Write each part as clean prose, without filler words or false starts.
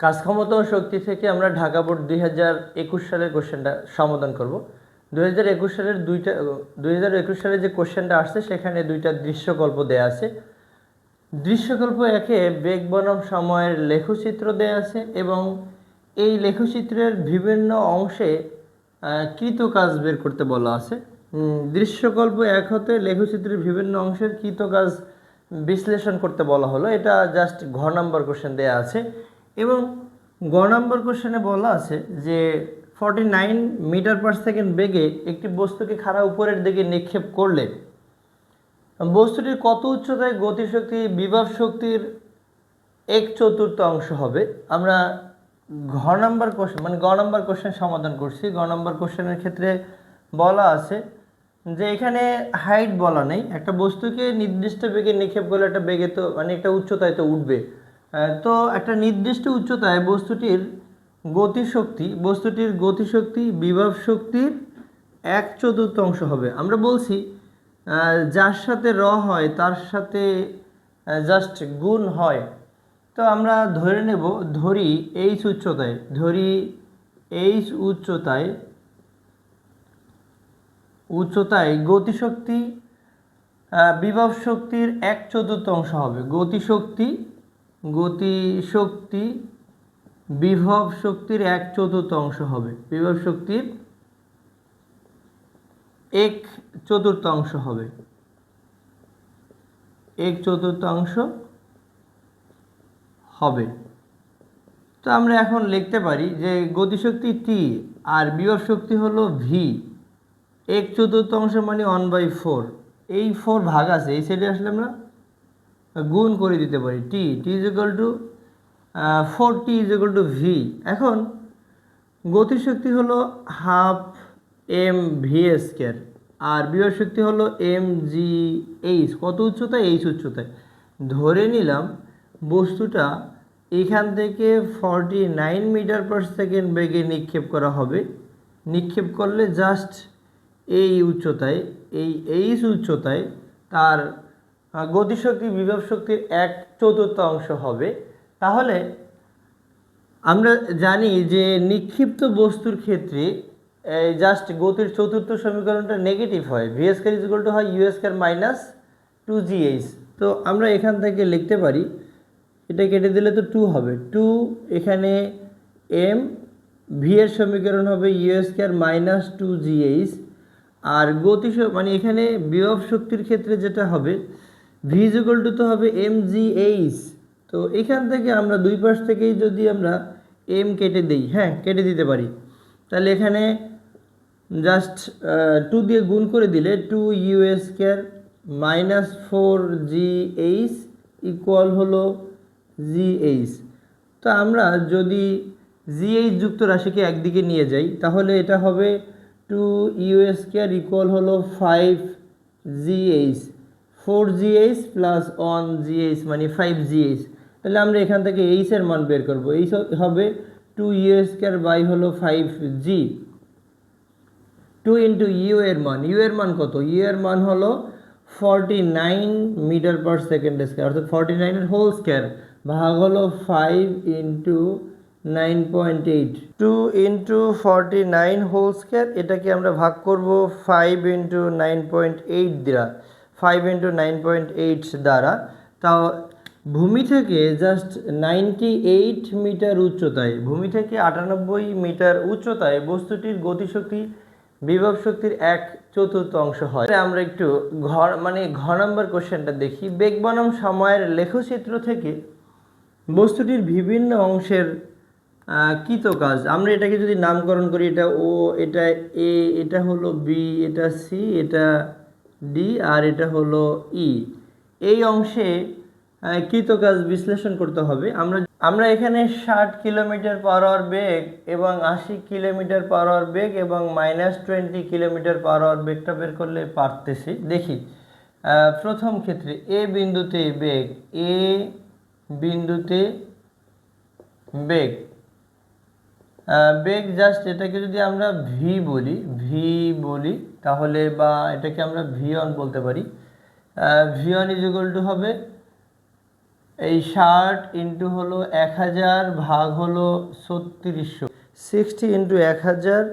কাজ ক্ষমতা ও শক্তি থেকে আমরা ঢাকা বোর্ড 2021 সালের কোশ্চেনটা সমাধান করব। 2021 সালের 2021 সালে যে কোশ্চেনটা আসছে সেখানে দুইটা দৃশ্যকল্প দেয়া আছে। দৃশ্যকল্প একে বেগ বনাম সময়ের লেখচিত্র দেয়া আছে এবং এই লেখচিত্রের বিভিন্ন অংশে কৃত কাজ বের করতে বলা আছে। দৃশ্যকল্প এক হতে লেখচিত্রের বিভিন্ন অংশের কৃত কাজ বিশ্লেষণ করতে বলা হলো। এটা জাস্ট ঘ নাম্বার কোশ্চেন দেয়া আছে এবং গ নম্বর কোশ্চেনে বলা আছে যে 49 মিটার পার সেকেন্ড বেগে একটি বস্তুকে খাড়া উপরের দিকে নিক্ষেপ করলে বস্তুটির কত উচ্চতায় গতিশক্তি বিভব শক্তির 1/4 অংশ হবে। আমরা ঘ নম্বর কোশ্চেন গ নম্বর কোশ্চেন সমাধান করছি। গ নম্বর কোশ্চেনের ক্ষেত্রে বলা আছে যে এখানে হাইট বলা নেই, একটা বস্তুকে নির্দিষ্ট বেগে নিক্ষেপ করলে একটা বেগে তো একটা উচ্চতায় তো উঠবে। তো একটা নির্দিষ্ট উচ্চতায় বস্তুটির গতিশক্তি বিভব শক্তির 1/4 অংশ হবে। আমরা বলছি যার সাথে র হয় তার সাথে জাস্ট গুণ হয়। তো আমরা ধরি এইচ উচ্চতায় গতিশক্তি বিভব শক্তির 1/4 অংশ হবে। গতিশক্তি বিভব শক্তির 1/4 অংশ হবে। বিভব শক্তির 1/4 অংশ হবে। 1/4 অংশ হবে। তো আমরা এখন লিখতে পারি যে গতিশক্তি টি আর বিভব শক্তি হলো ভি। 1/4 অংশ মানে 1/4। এই 4 ভাগ আছে, এই সাইডে আসলে আমরা গুণ করে দিতে পারি। T is equal to 4t is equal to V. এখন গতিশক্তি হলো হাফ এম ভি স্কোয়ার আর বিভব শক্তি হলো এম জি এইচ। কত উচ্চতায়? এইচ উচ্চতায়। ধরে নিলাম বস্তুটা এখান থেকে 49 মিটার পার সেকেন্ড বেগে নিক্ষেপ করা হবে। নিক্ষেপ করলে জাস্ট এই উচ্চতায়, এই এইচ উচ্চতায় তার গতিশক্তি বিভব শক্তির 1/4 অংশ হবে। তাহলে আমরা জানি যে নিক্ষিপ্ত বস্তুর ক্ষেত্রে জাস্ট গতির চতুর্থ সমীকরণটা নেগেটিভ হয়। V square is equal two হয় ইউ স্কয়ার মাইনাস 2gh। তো আমরা এখান থেকে লিখতে পারি, এটা কেটে দিলে তো 2 হবে। 2 এখানে এম ভি এর সমীকরণ হবে ইউ স্কয়ার মাইনাস 2gh আর গতি এখানে বিভব শক্তির ক্ষেত্রে যেটা হবে ভি ইজ ইকুয়াল টু তো হবে এম জি এইচ। তো এখান থেকে আমরা দুই পাশ থেকেই যদি আমরা এম কেটে দিই, কেটে দিতে পারি, তাহলে এখানে জাস্ট 2 দিয়ে গুণ করে দিলে 2 u square minus 4gh equal হলো gh। তো আমরা যদি gh যুক্ত রাশিকে একদিকে নিয়ে যাই তাহলে এটা হবে 2 ইউ স্কয়ার ইকুয়াল হলো 5gh। 4gh প্লাস 1gh মানে 5gh। তাহলে আমরা এখান থেকে এইচ এর মান বের করবো। এইচ হবে 2 ইউ স্কয়ার বাই হলো 5g। 2 ইন্টু ইউ এর মান কত? ইউ এর মান হলো 49 মিটার পার সেকেন্ড স্কয়ার, অর্থাৎ 49 এর হোল স্কয়ার ভাগ হলো 5 ইন্টু 9.8। 2 ইন্টু 49 হোল স্কয়ার, এটাকে আমরা ভাগ করব 5 ইন্টু 9.8 দ্বারা, 5 ইন্টু 9.8 দ্বারা। তাও ভূমি থেকে জাস্ট 98 মিটার উচ্চতায়, ভূমি থেকে 98 মিটার উচ্চতায় বস্তুটির গতিশক্তি বিভব শক্তির 1/4 অংশ হয়। আমরা একটু ঘ নম্বর কোশ্চেনটা দেখি। বেগ বনাম সময়ের লেখচিত্র থেকে বস্তুটির বিভিন্ন অংশের কৃত কাজ। আমরা এটাকে যদি নামকরণ করি, এটা ও, এটা এ, এটা হলো বি, এটা সি, এটা ডি আর এটা হলো ই। এই অংশে কৃত কাজ বিশ্লেষণ করতে হবে। আমরা এখানে 60 কিলোমিটার পার আওয়ার বেগ এবং 80 কিলোমিটার পার আওয়ার বেগ এবং -20 কিলোমিটার পার আওয়ার বেগটা বের করলে পারতেছি। দেখি প্রথম ক্ষেত্রে এ বিন্দুতে বেগ জাস্ট এটাকে যদি আমরা ভি বলি তাহলে, বা এটাকে আমরা ভি1 বলতে পারি। ভি1 ইজ ইকুয়াল টু হবে এই 60 ইন্টু হলো 1000 ভাগ হলো 3600, 60 ইন্টু 1000,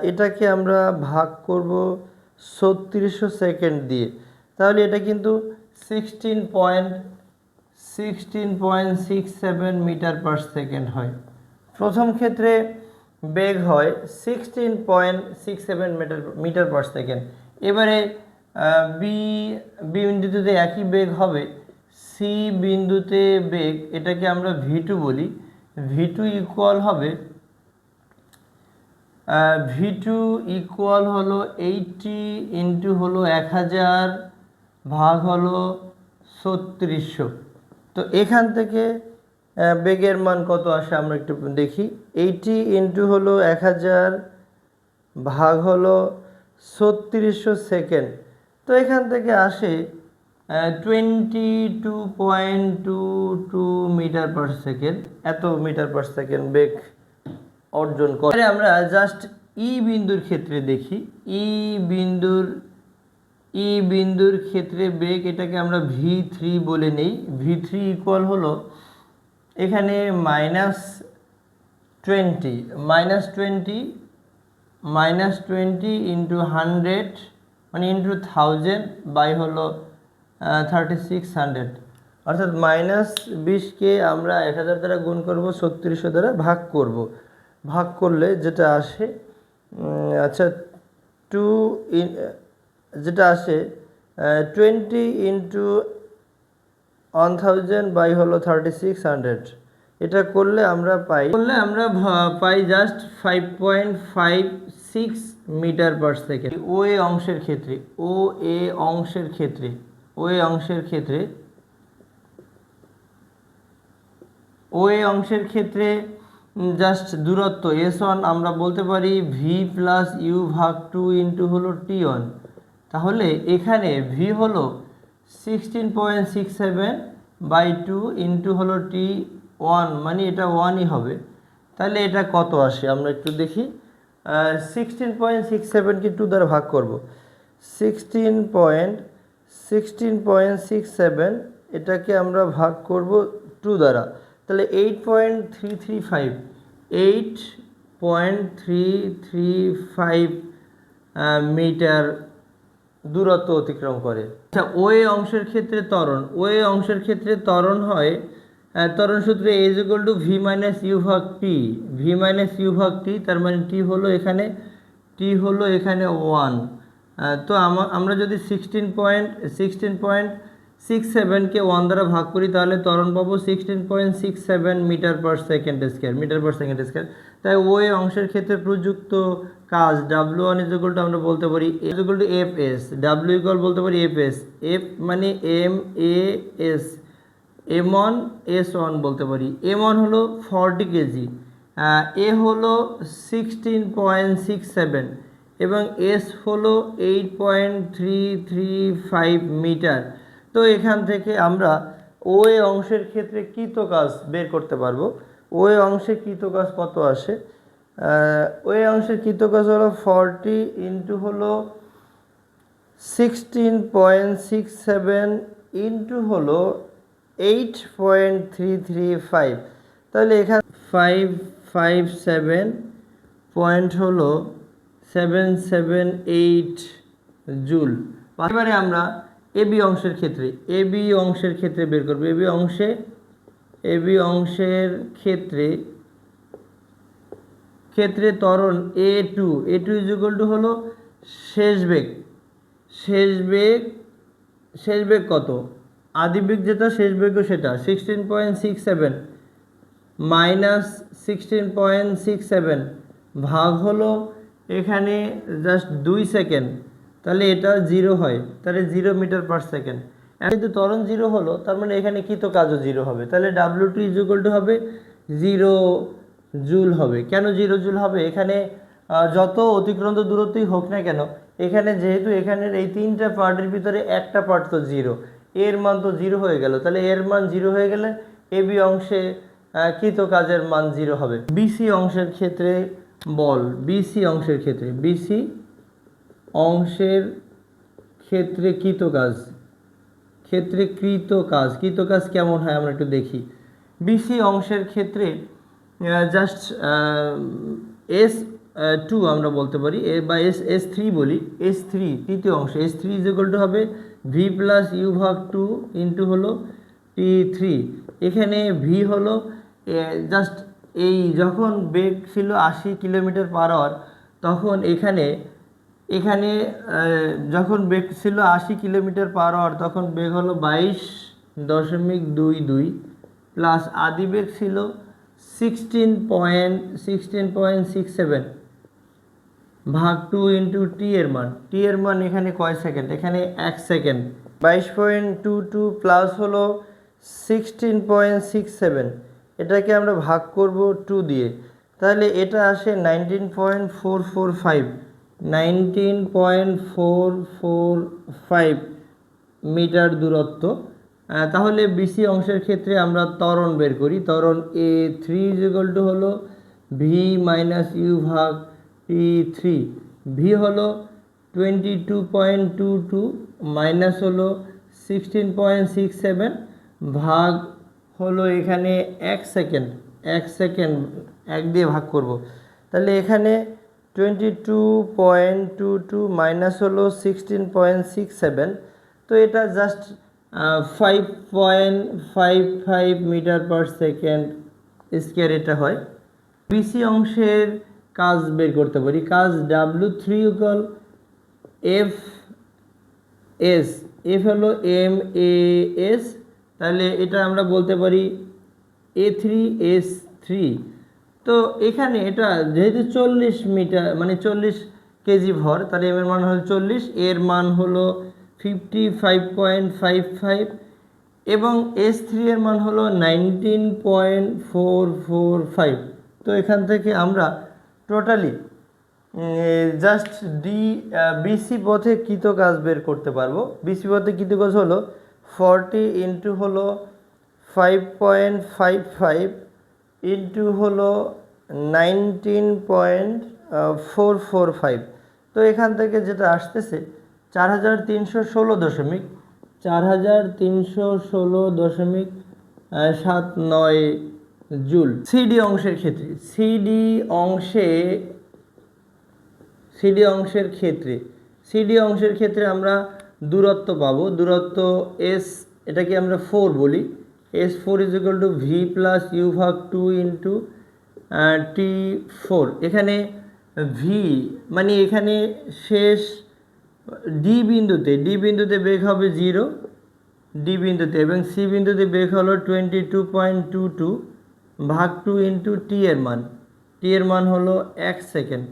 এটাকে আমরা ভাগ করব 3600 সেকেন্ড দিয়ে। তাহলে এটা কিন্তু 16.67 মিটার পার সেকেন্ড হয়। প্রথম ক্ষেত্রে বেগ হয় 16.67 মিটার পার সেকেন্ড। এবারে বি বিন্দুতে একই বেগ হবে, সি বিন্দুতে বেগ, এটাকে আমরা V2 বলি। V2 ইকুয়াল হবে V2 ইকুয়াল হলো 80 ইন্টু হলো 1000 ভাগ হলো 3600। তো এখান থেকে বেগের মান কত আসে আমরা একটু দেখি। 80 ইন্টু হলো 1000 ভাগ হলো 3600 সেকেন্ড। তো এখান থেকে আসে 22.22 মিটার পার সেকেন্ড, এত মিটার পার সেকেন্ড বেগ অর্জন করে। আমরা জাস্ট ই বিন্দুর ক্ষেত্রে দেখি। ই বিন্দুর ক্ষেত্রে বেগ, এটাকে আমরা V3 বলে নেই। V3 ইকুয়াল হলো এখানে -20 ইন্টু 100 মানে ইন্টু 1000 বাই হলো 3600, অর্থাৎ -20কে আমরা 1000 দ্বারা গুণ করব, 3600 দ্বারা ভাগ করব। ভাগ করলে যেটা আসে আচ্ছা 20 ইন্টু 1000 বাই হলো 3600, এটা করলে আমরা পাই জাস্ট 5.56 মিটার পার সেকেন্ড। ও এ অংশের ক্ষেত্রে জাস্ট দূরত্ব S1 আমরা বলতে পারি V প্লাস ইউ ভাগ 2 ইন্টু হলো T1। তাহলে এখানে V হলো 16.67 বাই 2 ইন্টু হলো T1, মানে এটা 1ই হবে। তাহলে এটা কত আসে আমরা একটু দেখি। 16.67কে 2 দ্বারা ভাগ করব, 16.67 এটাকে আমরা ভাগ করব 2 দ্বারা, তাহলে 8.335 মিটার দূরত্ব অতিক্রম করে। আচ্ছা, ও এ অংশের ক্ষেত্রে ত্বরণ হয়, ত্বরণ সূত্রে A = V মাইনাস ইউ ভাগ টি, তার মানে টি হলো এখানে 1। তো আমরা যদি 16.67কে 1 দ্বারা ভাগ করি তাহলে ত্বরণ পাবো 16.67 মিটার পার সেকেন্ড স্কয়ার। তাই ও এ অংশের ক্ষেত্রে প্রযুক্ত কাজ W1 = আমরা বলতে পারি Fs, W বলতে পারি Fs, F মানে MAS, M1 S1 বলতে পারি। M1 হলো 40 কেজি, A হলো 16.67 এবং S হলো 8.335 মিটার। তো এখান থেকে আমরা ও এ অংশের ক্ষেত্রে কৃত কাজ বের করতে পারবো। ও এ অংশে কৃত কাজ কত আসে? ও এ অংশের কৃত কাজ হলো 40 ইন্টু হলো 16.67 ইন্টু হলো 8.335, তাহলে এখানে 557 পয়েন্ট হলো 778 জুল। এবারে আমরা এবি অংশের ক্ষেত্রে বের করব। এবি অংশের ক্ষেত্রে ত্বরণ A2 হলো শেষ বেগ কত? আদি বেগ যেটা, শেষ বেগও সেটা 16.67 মাইনাস 16.67 ভাগ হলো এখানে জাস্ট 2 সেকেন্ড, তাহলে এটা 0 হয়, তাহলে 0 মিটার পার সেকেন্ড। কিন্তু ত্বরণ 0 হলো, তার মানে এখানে কৃত কাজও 0 হবে, তাহলে W2 হবে 0 জুল হবে। কেন 0 জুল হবে? এখানে যত অতিক্রান্ত দূরত্বই হোক না কেন, এখানে যেহেতু এখানের এই 3টা পার্টের ভিতরে একটা পার্ট তো 0, এর মান তো 0 হয়ে গেল, তাহলে এর মান 0 হয়ে গেলে এবি অংশে কৃত কাজের মান 0 হবে। বিসি অংশের ক্ষেত্রে বল, বিসি অংশের ক্ষেত্রে কৃত কাজ ক্ষেত্রে কৃত কাজ কেমন হয় আমরা একটু দেখি। বিসি অংশের ক্ষেত্রে জাস্ট S2 আমরা বলতে পারি বা S3 বলি। S3 তৃতীয় অংশ, S3 হবে V প্লাস ইউ ভাগ 2 ইন্টু হলো T3। এখানে V হলো জাস্ট এই যখন বেগ ছিল 80 কিলোমিটার পার আওয়ার, তখন এখানে যখন বেগ ছিল 80 কিলোমিটার পার আওয়ার, তখন বেগ হলো 22.22 প্লাস আদি বেগ ছিল 16.67 ভাগ 2 ইন্টু টি এর মান এখানে কয় সেকেন্ড, এখানে 1 সেকেন্ড। 22.22 প্লাস হলো 16.67, এটাকে আমরা ভাগ করব 2 দিয়ে, তাহলে এটা আসে 19.445 মিটার দূরত্ব। তাহলে বিসি অংশের ক্ষেত্রে আমরা ত্বরণ বের করি। ত্বরণ A3 হলো ভি মাইনাস ইউ ভাগ T3। ভি হলো 22.22 মাইনাস হলো 16.67 ভাগ হলো এখানে 1 সেকেন্ড, 1 দিয়ে ভাগ করব, তাহলে এখানে 22.22 মাইনাস হলো 16.67, তো এটা just 5.55 meter per second square এটা হয়। বিসি অংশের কাজ বের করতে পারি। কাজ W3 ইকুয়াল এফ হলো MAS, তাহলে এটা আমরা বলতে পারি A3S3। তো এখানে এটা যেহেতু 40 মিটার মানে 40 কেজি ভর, তাহলে এম এর মান হলো 40, এর মান হলো 55.55 এবং S3 এর মান হলো 19.445। তো এখান থেকে আমরা টোটালি জাস্ট বিসি পথে কৃত কাজ বের করতে পারবো। বিসি পথে কৃত কাজ হলো 40 ইন্টু হলো 5.55 ইন্টু হলো 19.445। তো এখান থেকে যেটা আসতেছে 4316.79 জুল। সিডি অংশের ক্ষেত্রে সিডি অংশের ক্ষেত্রে আমরা দূরত্ব পাবো। দূরত্ব এস, এটাকে আমরা 4 বলি। S4 ভি প্লাস ইউ ভাগ 2 ইন্টু T4। এখানে ভি মানে এখানে শেষ ডি বিন্দুতে বেগ হবে 0 ডি বিন্দুতে, এবং সি বিন্দুতে বেগ হলো 22.22 ভাগ 2 ইন্টু টি এর মান হলো 1 সেকেন্ড।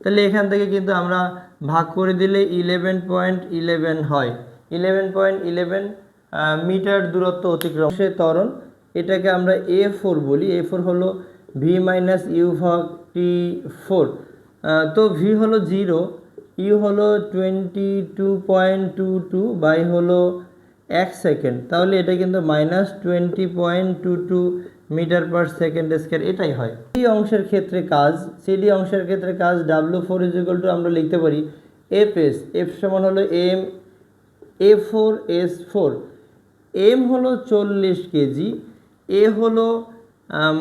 তাহলে এখান থেকে কিন্তু আমরা ভাগ করে দিলে 11.11 হয়। 11.11 মিটার দূরত্ব অতিক্রম সে ত্বরণ, এটাকে আমরা A4 বলি। A4 হলো ভি মাইনাস ইউ ভাগ T4। তো ভি হলো 0, ইউ হলো 22.22 বাই হলো 1 সেকেন্ড, তাহলে এটা কিন্তু -20.22 মিটার পার সেকেন্ড স্কয়ার এটাই হয়। সিডি অংশের ক্ষেত্রে কাজ W4 আমরা লিখতে পারি এফ সমান হলো A4S4। এম হলো 40 কেজি, এ হলো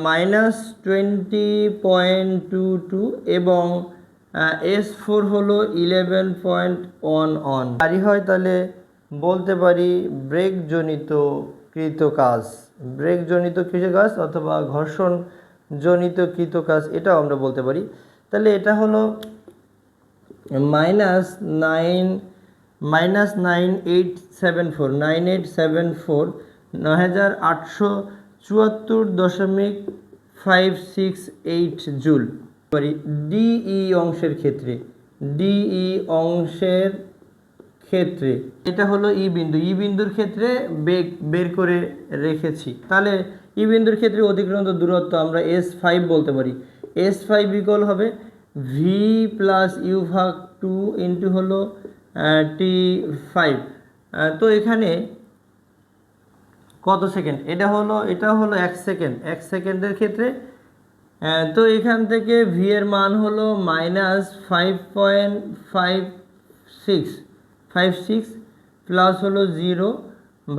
-20.22 এবং S4 হলো 11.11 গাড়ি হয়। তাহলে বলতে পারি ব্রেকজনিত কৃত কাজ অথবা ঘর্ষণজনিত কৃত কাজ, এটাও আমরা বলতে পারি। তাহলে এটা হলো (9874) জুল। ডিই অংশের ক্ষেত্রে এটা হলো ই বিন্দুর ক্ষেত্রে বেগ বের করে রেখেছি। তাহলে ই বিন্দুর ক্ষেত্রে অতিক্রান্ত দূরত্ব আমরা S5 বলতে পারি। S5 ইকুয়াল হবে ভি প্লাস ইউ ভাগ 2 ইন্টু হলো T5। তো এখানে কত সেকেন্ড, এটা হলো 1 সেকেন্ড। 1 সেকেন্ডের ক্ষেত্রে তো এখান থেকে ভি এর মান হলো -5.56 প্লাস হলো 0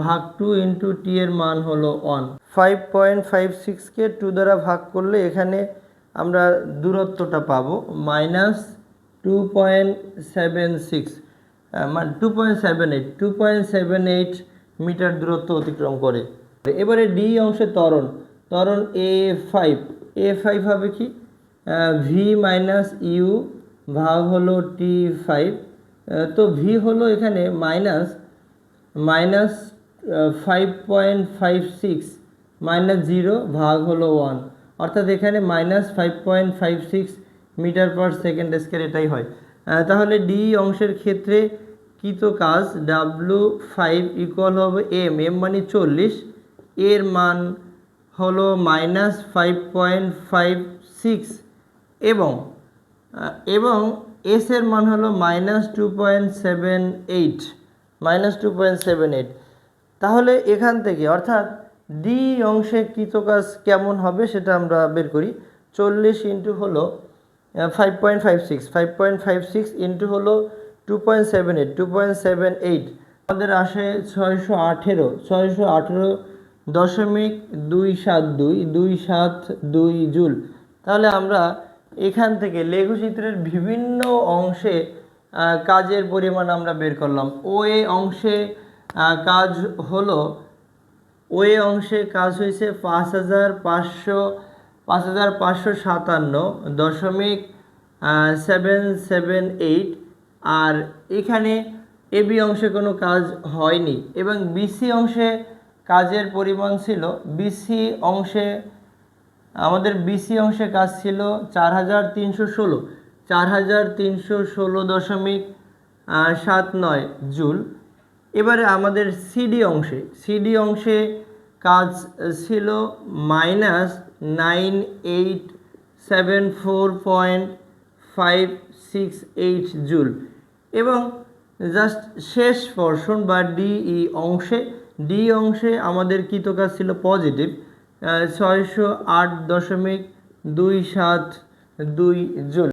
ভাগ 2 ইন্টু টি এর মান হলো 1। 5.56কে 2 দ্বারা ভাগ করলে এখানে আমরা দূরত্বটা পাবো -2.76 মানে 2.78 মিটার দূরত্ব অতিক্রম করে। এবারে ডি অংশে ত্বরণ A5 হবে কি ভি মাইনাস ইউ ভাগ হলো T5। তো ভি হলো এখানে মাইনাস 5.56 মাইনাস 0 ভাগ হলো 1, অর্থাৎ এখানে -5.56 মিটার পার সেকেন্ড স্কয়ার এটাই হয়। তাহলে ডি অংশের ক্ষেত্রে কৃত কাজ W5 ইকুয়াল হবে এম মানে 40, এর মান হলো -5.56 এবং এস এর মান হলো -2.78। তাহলে এখান থেকে অর্থাৎ ডি অংশে কৃত কাজ কেমন হবে সেটা আমরা বের করি। 40 ইন্টু হলো 5.56 ইন্টু হলো 2.78 আমাদের আসে 618.272 জুল। তাহলে আমরা এখান থেকে লেখচিত্রের বিভিন্ন অংশে কাজের পরিমাণ আমরা বের করলাম। ও এ অংশে কাজ হয়েছে 5557.778, আর এখানে এবি অংশে কোনো কাজ হয়নি। এবং বিসি অংশে কাজের পরিমাণ ছিল আমাদের বিসি অংশে কাজ ছিল 4,316.79 জুল। এবারে আমাদের সিডি অংশে কাজ ছিল -9874.568 জুল। এবং জাস্ট শেষ পোর্শন বা ডি অংশে আমাদের কৃত কাজ ছিল পজিটিভ 608.272 জুল।